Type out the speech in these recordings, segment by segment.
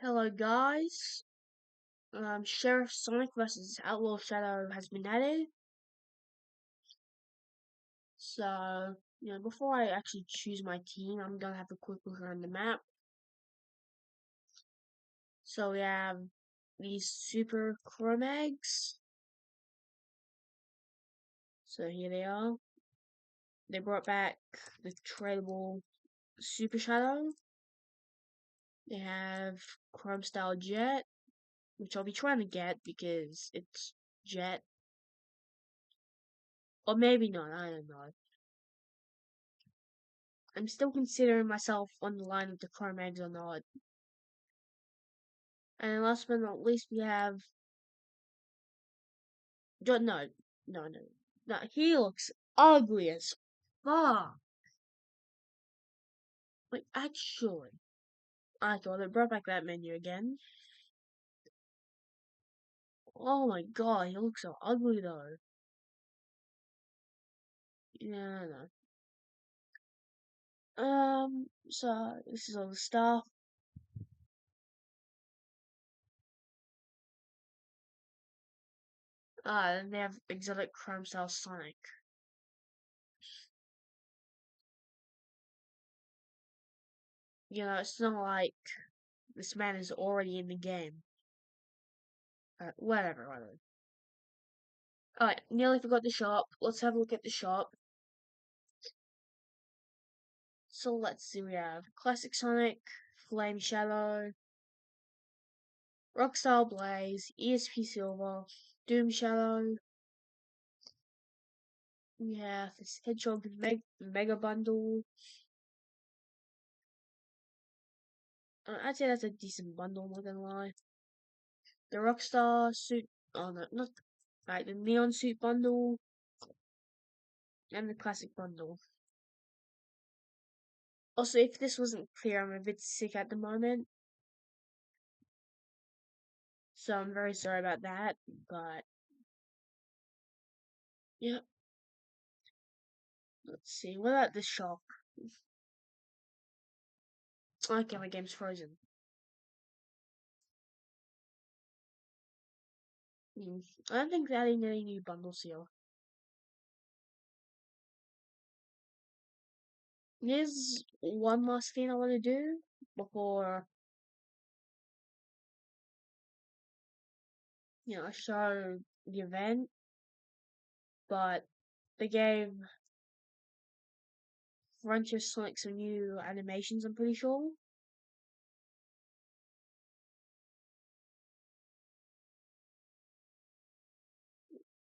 Hello guys, Sheriff Sonic versus Outlaw Shadow has been added. So, before I actually choose my team, I'm gonna have a quick look around the map. So we have these super Chromags. So here they are. They brought back the tradable Super Shadow. They have Chrome Style Jet, which I'll be trying to get because it's Jet. Or maybe not, I don't know. I'm still considering myself on the line of the Chromags or not. And last but not least, we have. No. He looks ugly as fuck. Like, actually. I thought it brought back that menu again. Oh my god, he looks so ugly though. Yeah, no. So, this is all the stuff. Then they have exotic Chrome Style Sonic. It's not like this man is already in the game. Whatever. Alright, nearly forgot the shop. Let's have a look at the shop. So let's see, we have Classic Sonic, Flame Shadow, Rockstar Blaze, ESP Silver, Doom Shadow. We have this Hedgehog Mega Bundle. I'd say that's a decent bundle, not gonna lie. The Rockstar Suit, oh no, not, right, the Neon Suit Bundle, and the Classic Bundle. Also, if this wasn't clear, I'm a bit sick at the moment. So I'm very sorry about that, but yeah. Let's see, what about the shop? Okay, my game's frozen. I don't think they're adding any new bundles here. There's one last thing I want to do before, I show the event, but they gave Frontier Sonic some new animations, I'm pretty sure.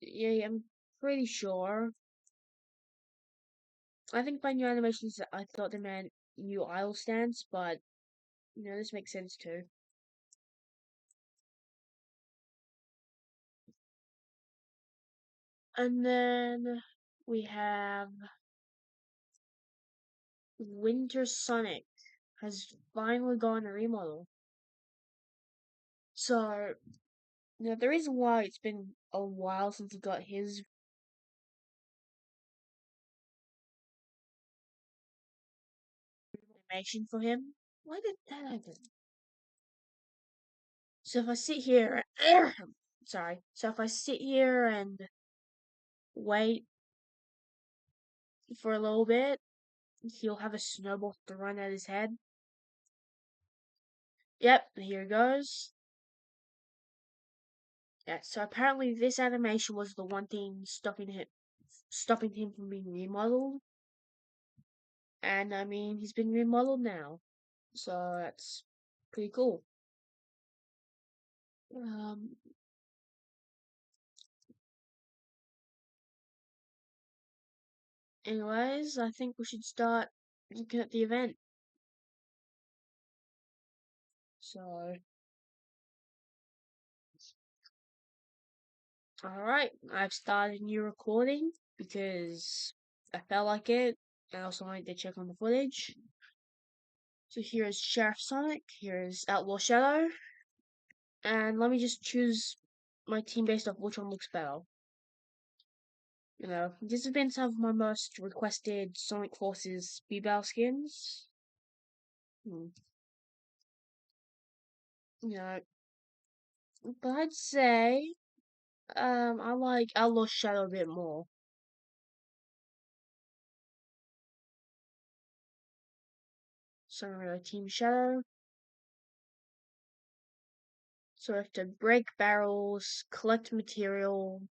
Yeah, I'm pretty sure. I think by new animations, I thought they meant new aisle stands, but, this makes sense too. And then we have Winter Sonic has finally gotten a remodel. So, the reason why it's been a while since he got his animation for him. Why did that happen? So if I sit here, sorry. So if I sit here and wait for a little bit, he'll have a snowball thrown at his head. Yep, here it goes. Yeah, so apparently this animation was the one thing stopping him from being remodeled. And I mean, he's been remodeled now, so that's pretty cool. Um, Anyways, I think we should start looking at the event. So, alright, I've started a new recording because I felt like it. I also wanted to check on the footage. So here is Sheriff Sonic, here is Outlaw Shadow, and let me just choose my team based off which one looks better. This has been some of my most requested Sonic Forces B-Bell skins. Hmm. you know, but I'd say I like Outlaw Shadow a bit more. So Team Shadow. So I have to break barrels, collect material,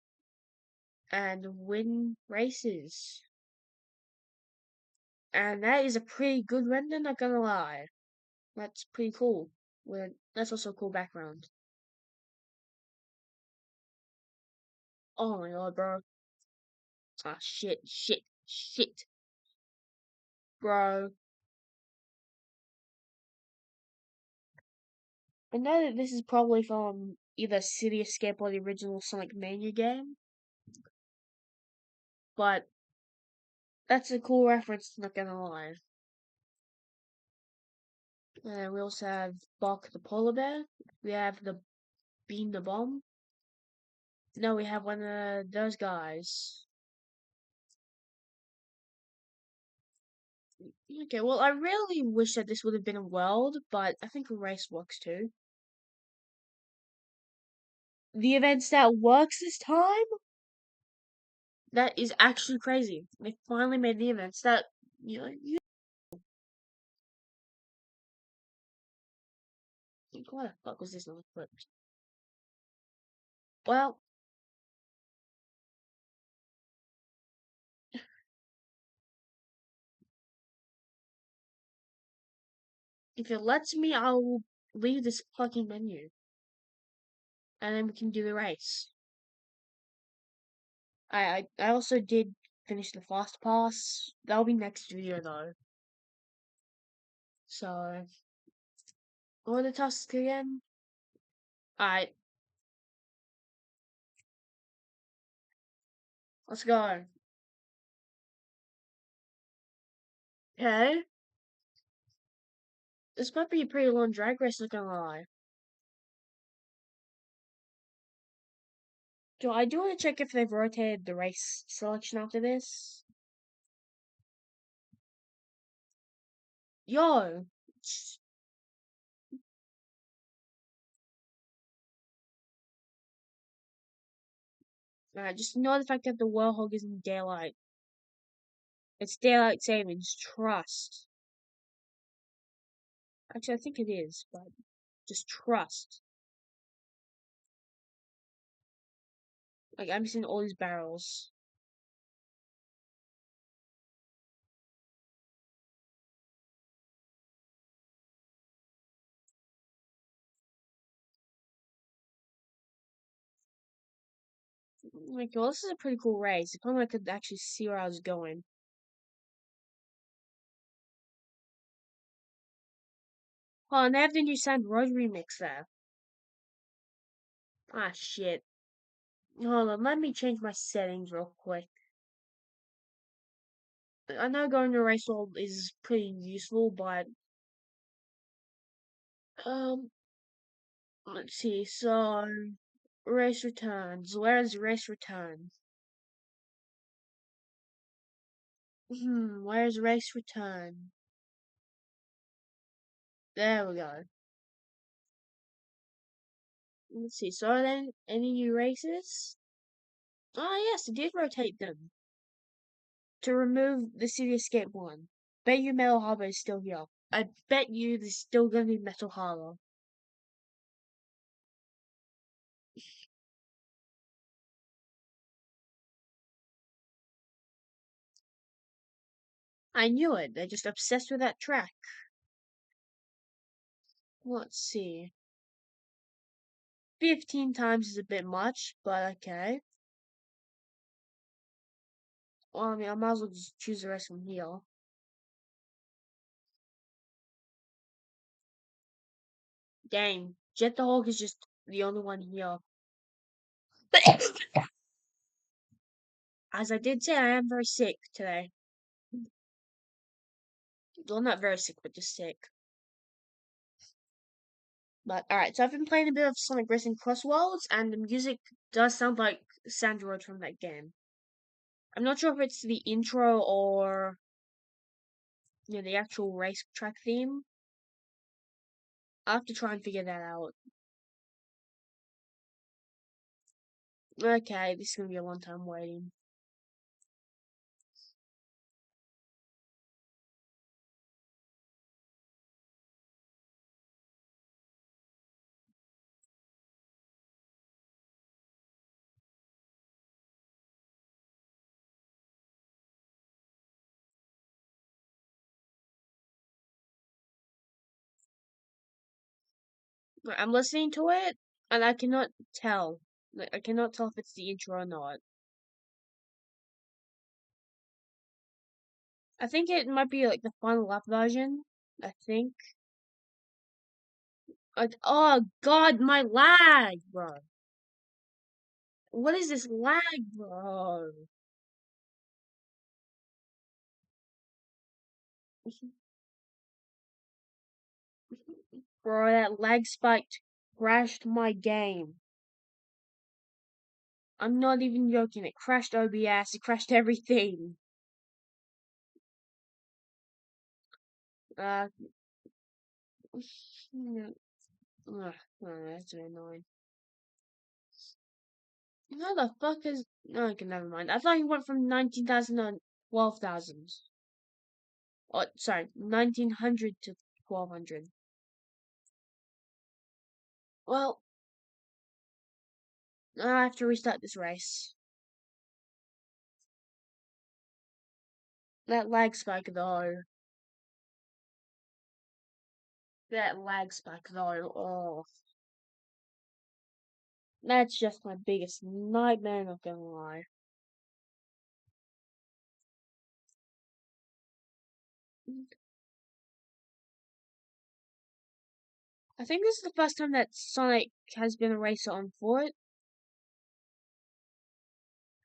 and win races. And that is a pretty good render, not gonna lie. That's pretty cool. That's also a cool background. Oh my god, bro. Ah, shit. Bro. I know that this is probably from either City Escape or the original Sonic Mania game, but that's a cool reference, not gonna lie. And we also have Bok the Polar Bear. We have the Bean the Bomb. No, we have one of those guys. Okay, well, I really wish that this would have been a world, but I think a race works too. The events that works this time? That is actually crazy. They finally made the events that, why the fuck was this not equipped? Well, if it lets me, I'll leave this fucking menu. And then we can do the race. I also did finish the fast pass. That'll be next video though. So, what are the tasks again? Alright, let's go. Okay. This might be a pretty long drag race, not gonna lie. I do want to check if they've rotated the race selection after this. Yo! Just ignore the fact that the Warhog is in daylight. It's daylight savings. Trust. Actually, I think it is, but just trust. Like, I'm missing all these barrels. Like, well, this is a pretty cool race. If only I could actually see where I was going. Oh, and they have the new Sand Road remix there. Ah, shit. Hold on, let me change my settings real quick. I know going to race world is pretty useful, but um, let's see. So, race returns. Where's race return? Where's race return? There we go. Let's see. So, are there any new races? Ah, yes, it did rotate them to remove the City Escape one. Bet you Metal Harbor is still here. I bet you there's still gonna be Metal Harbor. I knew it. They're just obsessed with that track. Let's see. 15 times is a bit much, but okay. Well, I mean, I might as well just choose the rest from here. Dang, Jet the Hulk is just the only one here. As I did say, I am very sick today. Well, not very sick, but just sick. But alright, so I've been playing a bit of Sonic Racing Cross Worlds, and the music does sound like Sandroid from that game. I'm not sure if it's the intro or the actual racetrack theme. I have to try and figure that out. Okay, this is gonna be a long time waiting. I'm listening to it, and I cannot tell. Like, I cannot tell if it's the intro or not. I think it might be like the final lap version. I think. Like, oh god, my lag, bro. What is this lag, bro? Bro, that lag spike crashed my game. I'm not even joking. It crashed OBS. It crashed everything. Uh, that's very annoying. How the fuck is? No, okay, never mind. I thought he went from 19,000 to 12,000. Oh, sorry, 1900 to 1200. Well, I have to restart this race. That lag spike though. That lag spike though. Oh, that's just my biggest nightmare. Not gonna lie. I think this is the first time that Sonic has been a racer on foot,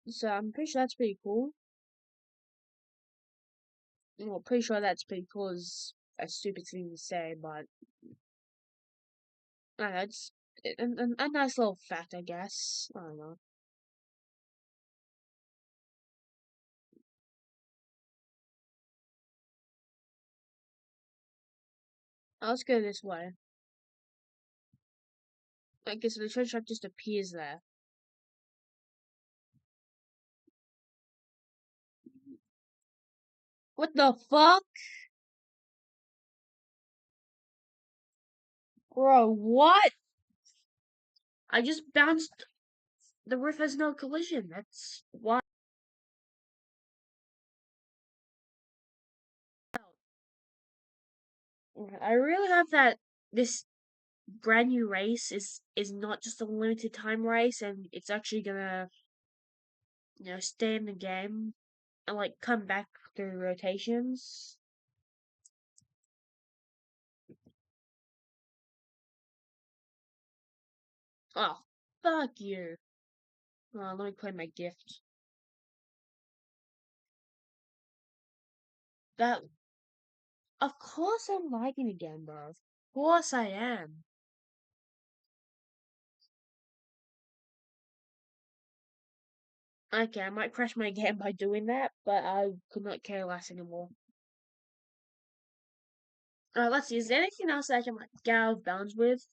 so I'm pretty sure that's pretty cool. Well, pretty sure that's pretty cool is a stupid thing to say, but I don't know, it's a nice little fact, I guess. I don't know. Let's go this way. I guess the treasure trap just appears there. What the fuck? Bro, what? I just bounced. The roof has no collision. That's why. I really hope that this brand new race is not just a limited time race and it's actually gonna stay in the game and like come back through rotations. Oh, fuck you. Let me play my gift. That of course I'm lagging again, bro. Of course I am. Okay, I might crash my game by doing that, but I could not care less anymore. Let's see. Is there anything else that I can like get out of bounds with?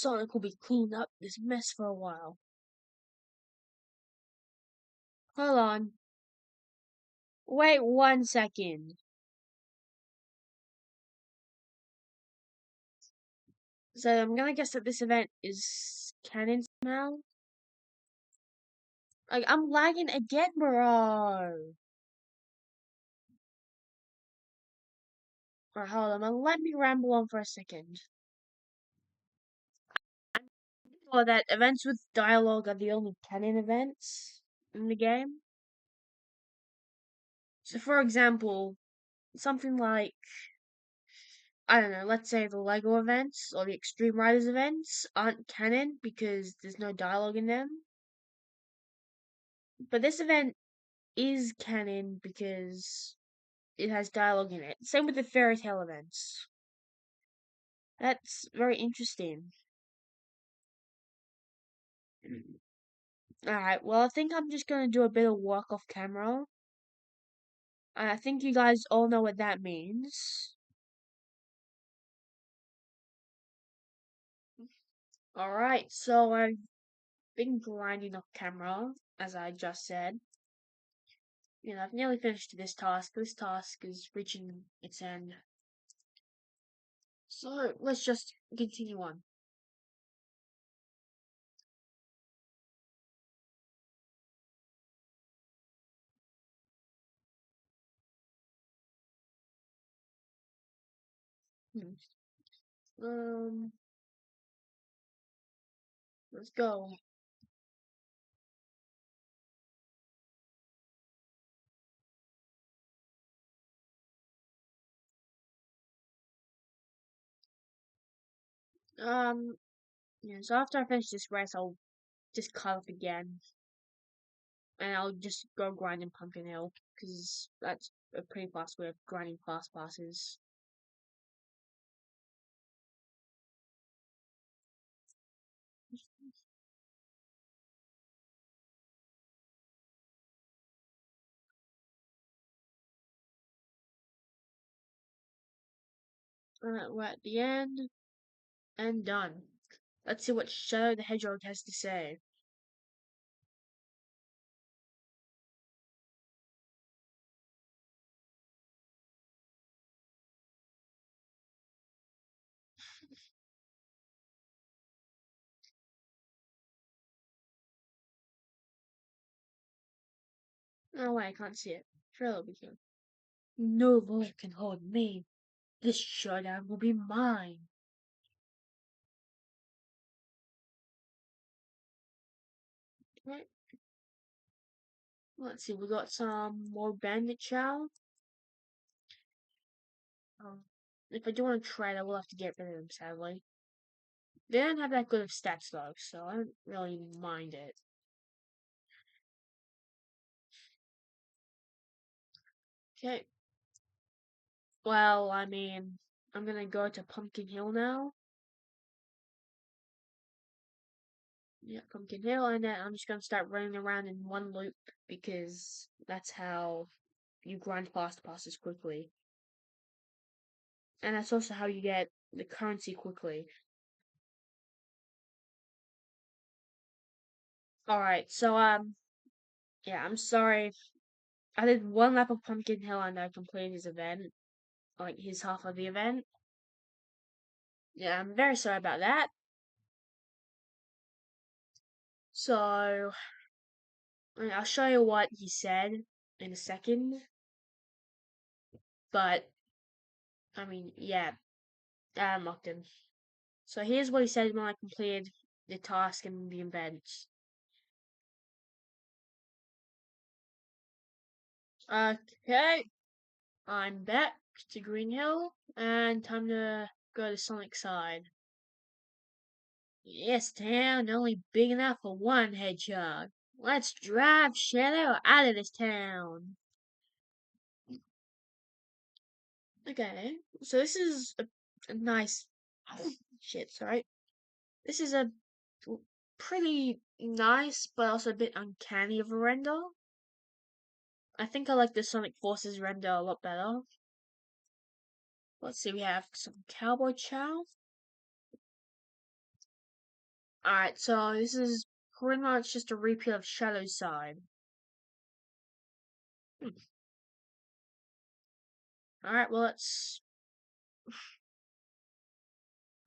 Sonic will be cleaning up this mess for a while. Hold on. Wait 1 second. So I'm gonna guess that this event is canon now. Like I'm lagging again, bro. Or hold on, let me ramble on for a second. Or that events with dialogue are the only canon events in the game. So for example, something like I don't know, let's say the Lego events or the Extreme Riders events aren't canon because there's no dialogue in them. But this event is canon because it has dialogue in it. Same with the fairy tale events. That's very interesting. Alright, well, I think I'm just gonna do a bit of work off camera. I think you guys all know what that means. Alright, so I've been grinding off camera, as I just said. I've nearly finished this task. This task is reaching its end. So let's just continue on. Hmm. Um, let's go. Um, so after I finish this race, I'll just cut off again, and I'll just go grind in Pumpkin Hill, because that's a pretty fast way of grinding fast passes. Alright, we're at the end, and done. Let's see what Shadow the Hedgehog has to say. Oh wait, I can't see it. Sure, it'll be here. No law can hold me. This showdown will be mine. Right. Let's see, we got some more bandit chow. Um, if I do want to try it, I will have to get rid of them, sadly. They don't have that good of stats though, so I don't really mind it. Okay. Well, I mean, I'm gonna go to Pumpkin Hill now. Yeah, Pumpkin Hill, and then I'm just gonna start running around in one loop because that's how you grind fast passes quickly. And that's also how you get the currency quickly. Alright, so yeah, I'm sorry. I did one lap of Pumpkin Hill and I completed his event. Like his half of the event. Yeah, I'm very sorry about that. So I'll show you what he said in a second. But I mean, yeah, I mocked him. So here's what he said when I completed the task and the event. Okay, I'm back to Green Hill, and time to go to Sonic side. Yes, town, only big enough for one hedgehog. Let's drive Shadow out of this town. Okay, so this is a nice shit. Sorry, this is a pretty nice, but also a bit uncanny of a render. I think I like the Sonic Forces render a lot better. Let's see, we have some Cowboy Chow. Alright, so this is pretty much just a repeat of Shadow's side. Hmm. Alright, well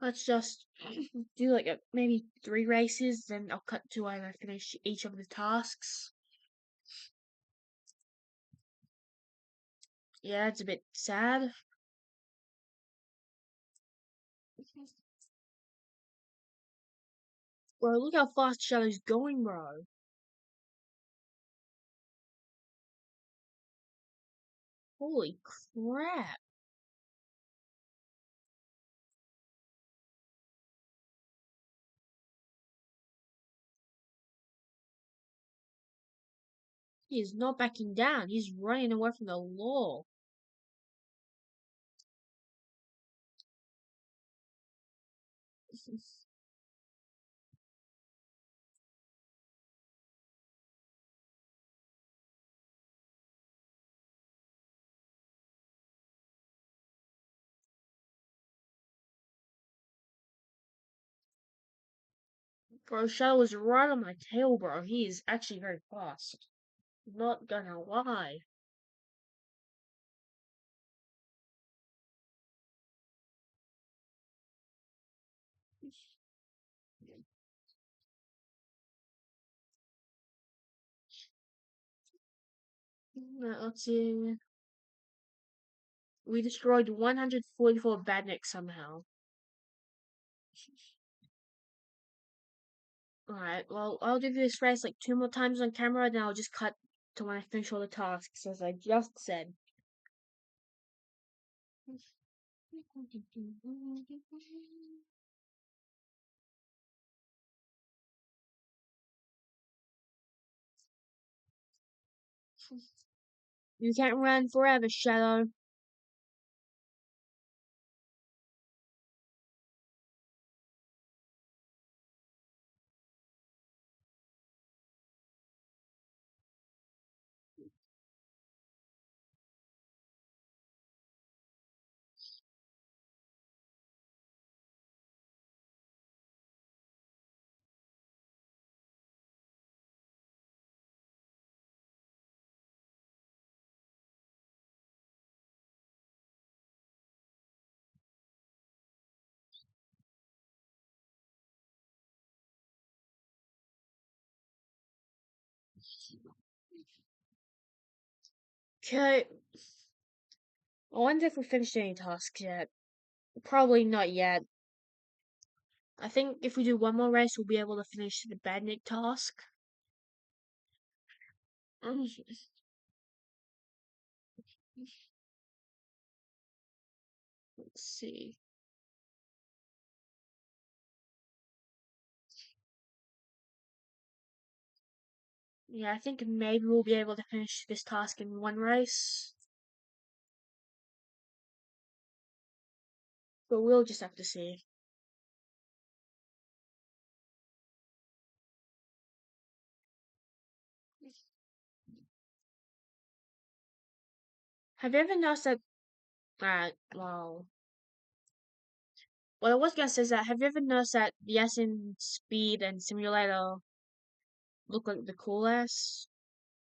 let's just do like maybe 3 races, then I'll cut to when I finish each of the tasks. Yeah, it's a bit sad. Bro, look how fast Shadow's going, bro. Holy crap. He is not backing down. He's running away from the law. Bro, Shadow was right on my tail, bro. He is actually very fast. Not gonna lie. Let's see. We destroyed 144 badniks somehow. Alright, well, I'll do this race like 2 more times on camera, then I'll just cut to when I finish all the tasks, as I just said. You can't run forever, Shadow. Okay, I wonder if we finished any tasks yet. Probably not yet. I think if we do one more race, we'll be able to finish the badnik task. Let's see. Yeah, I think maybe we'll be able to finish this task in one race. But we'll just have to see. Have you ever noticed that? Well, what I was gonna say is that have you ever noticed that the Yasin Speed and Simulator look like the cool ass?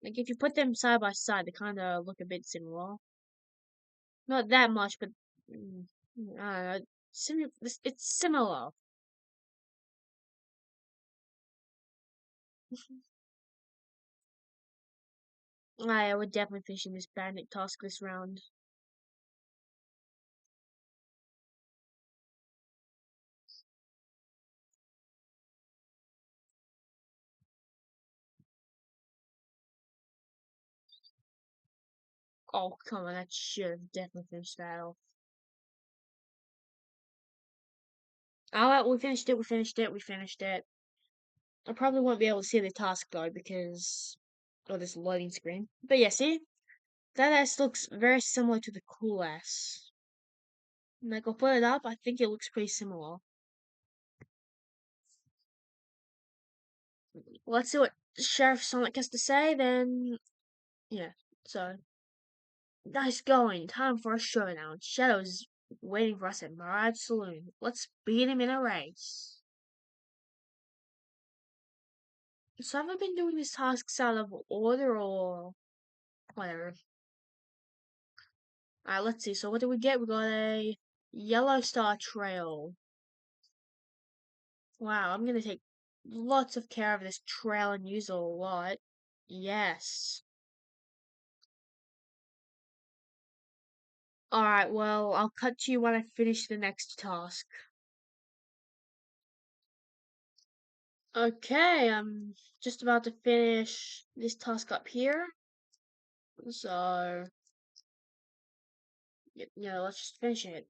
Like if you put them side by side, they kind of look a bit similar. Not that much, but mm, I don't know. It's similar. I would definitely finish this bandit task this round. Oh, come on, that should have definitely finished that off. Alright, we finished it, we finished it, we finished it. I probably won't be able to see the task though because of this loading screen. But yeah, see? That S looks very similar to the cool S. Like, I'll put it up, I think it looks pretty similar. Let's see what Sheriff Sonic has to say, then. Yeah, so. Nice going, time for a showdown. Shadow's waiting for us at Mirage Saloon. Let's beat him in a race. So, have I been doing these tasks out of order or whatever? Alright, let's see. So, what do we get? We got a Yellow Star Trail. Wow, I'm gonna take lots of care of this trail and use it a lot. Yes. Alright, well, I'll cut to you when I finish the next task. Okay, I'm just about to finish this task up here. So, yeah, let's just finish it.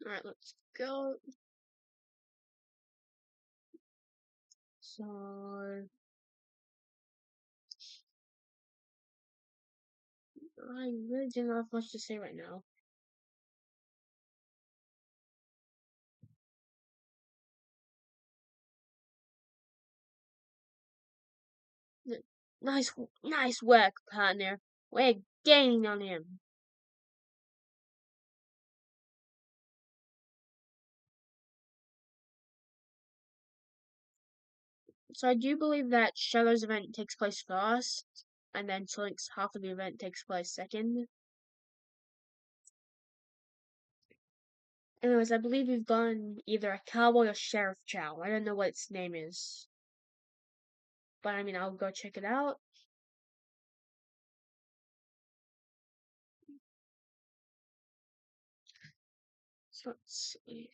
Alright, let's go. So I really do not have much to say right now. Nice, nice work, partner. We're gaining on him. So I do believe that Shadow's event takes place first, and then Sonic's half of the event takes place second. Anyways, I believe we've done either a cowboy or sheriff chow. I don't know what its name is, but I mean, I'll go check it out. So let's see.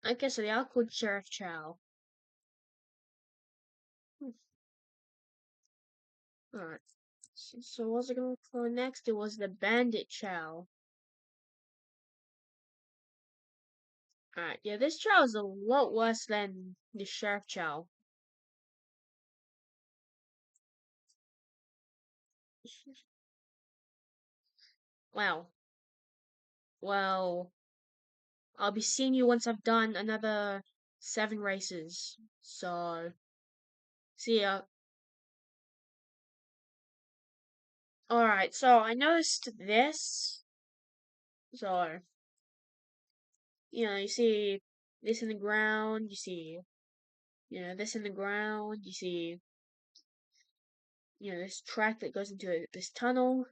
I guess the Outlaw Sheriff Chow. Hmm. Alright. So what was I going for next? It was the Bandit Chow. Alright, yeah, this chow is a lot worse than the Sheriff Chow. Wow. Well, I'll be seeing you once I've done another 7 races. So, see ya. Alright, so I noticed this. So, you see this in the ground, you see, this in the ground, you see, this track that goes into this tunnel.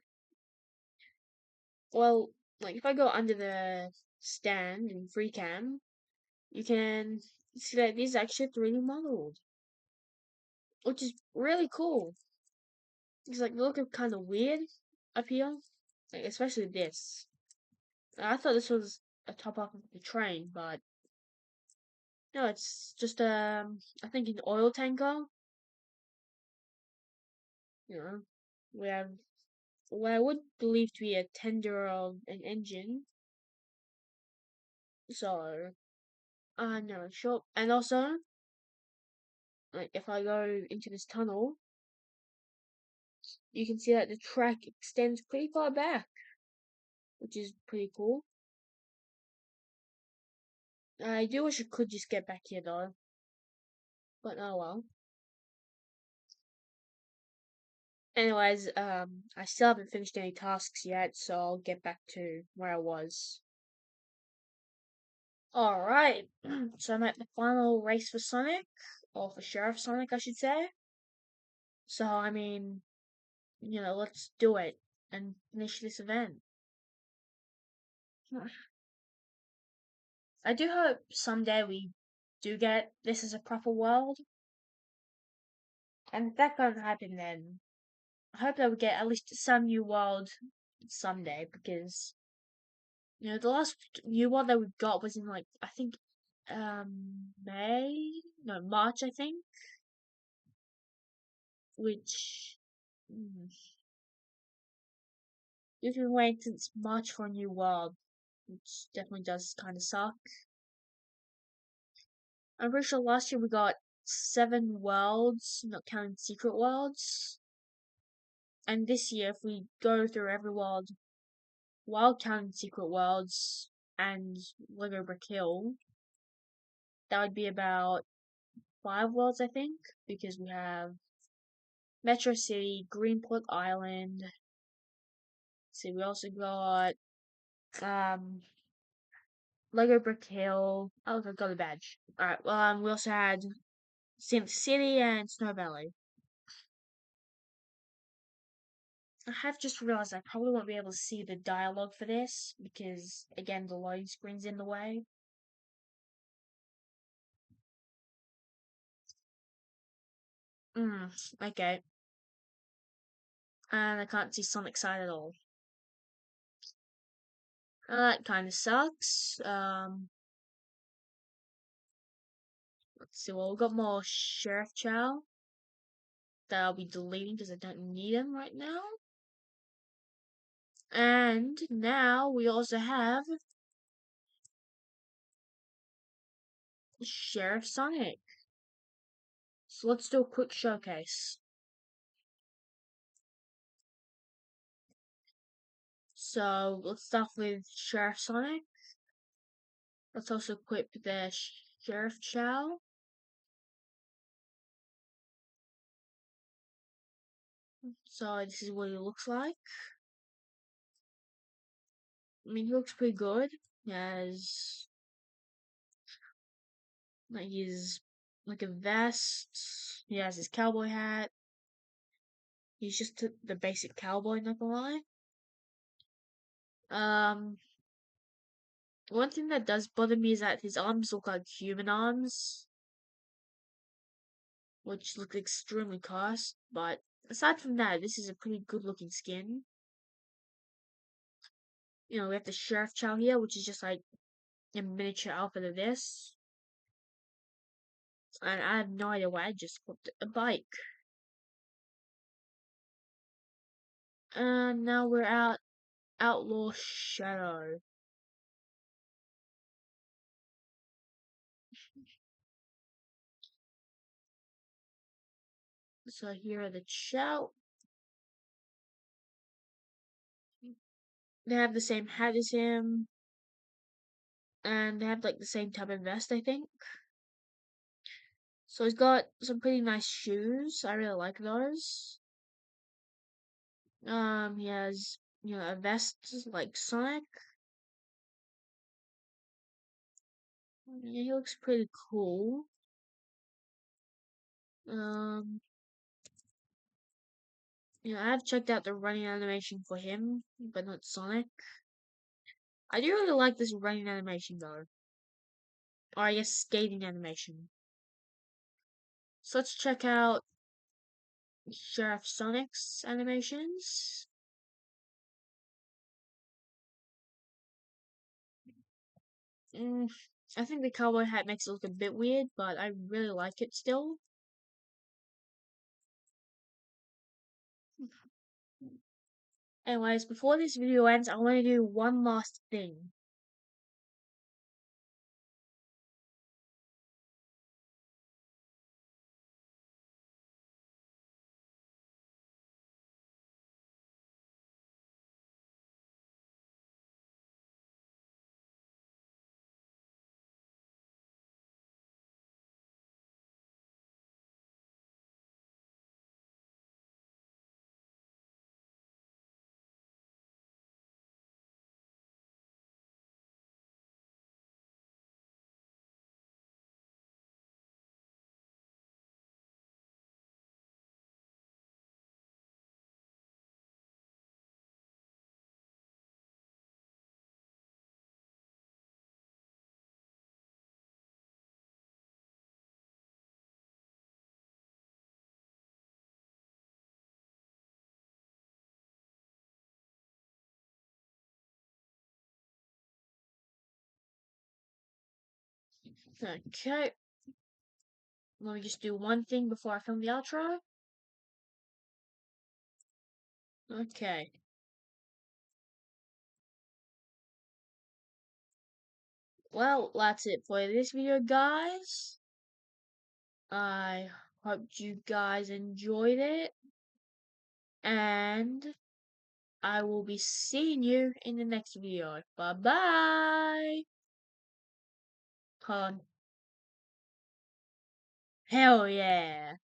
Well, like if I go under the stand in free cam, you can see that these are actually 3D modeled, which is really cool. It's like they look kind of weird up here, like especially this. I thought this was a top up of the train, but no, it's just I think an oil tanker. You know, we have what I would believe to be a tender of an engine. So no, sure. And also, like if I go into this tunnel, you can see that the track extends pretty far back, which is pretty cool. I do wish I could just get back here though, but oh well. Anyways, I still haven't finished any tasks yet, so I'll get back to where I was. Alright, so I'm at the final race for Sonic, or for Sheriff Sonic, I should say. So, I mean, let's do it and finish this event. I do hope someday we do get this as a proper world, and if that can't happen, then I hope that we get at least some new world someday, because the last new world that we got was in like I think May, no March, I think, which mm, we've been waiting since March for a new world, which definitely does kind of suck. I'm pretty sure last year we got 7 worlds, not counting secret worlds, and this year if we go through every world while counting secret worlds and Lego Brick Hill, that would be about 5 worlds, I think, because we have Metro City, Greenport Island. See, we also got Lego Brick Hill. Oh, I got a badge. Alright, well, we also had Sim City and Snow Valley. I have just realized I probably won't be able to see the dialogue for this because, again, the loading screen's in the way. Okay. And I can't see Sonic side at all. That kind of sucks. Let's see. Well, we've got more Sheriff Chow. that I'll be deleting because I don't need them right now. And now we also have Sheriff Sonic. So let's do a quick showcase. So let's start with Sheriff Sonic. Let's also equip the Sheriff Chow. So this is what he looks like. I mean, he looks pretty good. He has like his like a vest. He has his cowboy hat. He's just the basic cowboy, not gonna lie. Um, one thing that does bother me is that his arms look like human arms, which look extremely cursed. But aside from that, this is a pretty good looking skin. You know, we have the Sheriff Chow here, which is just like a miniature outfit of this. And I have no idea why I just flipped a bike. And now we're at Outlaw Shadow. So here are the Chow. They have the same hat as him. And they have like the same type of vest, I think. So he's got some pretty nice shoes. I really like those. He has, you know, a vest like Sonic. Yeah, he looks pretty cool. Um, I've checked out the running animation for him, but not Sonic. I do really like this running animation though. Or I guess skating animation. So let's check out Sheriff Sonic's animations. Mm, I think the cowboy hat makes it look a bit weird, but I really like it still. Anyways, before this video ends, I want to do one last thing. Okay, let me just do one thing before I film the outro. Okay. Well, that's it for this video, guys. I hope you guys enjoyed it. And I will be seeing you in the next video. Bye bye. Hold on. Hell yeah.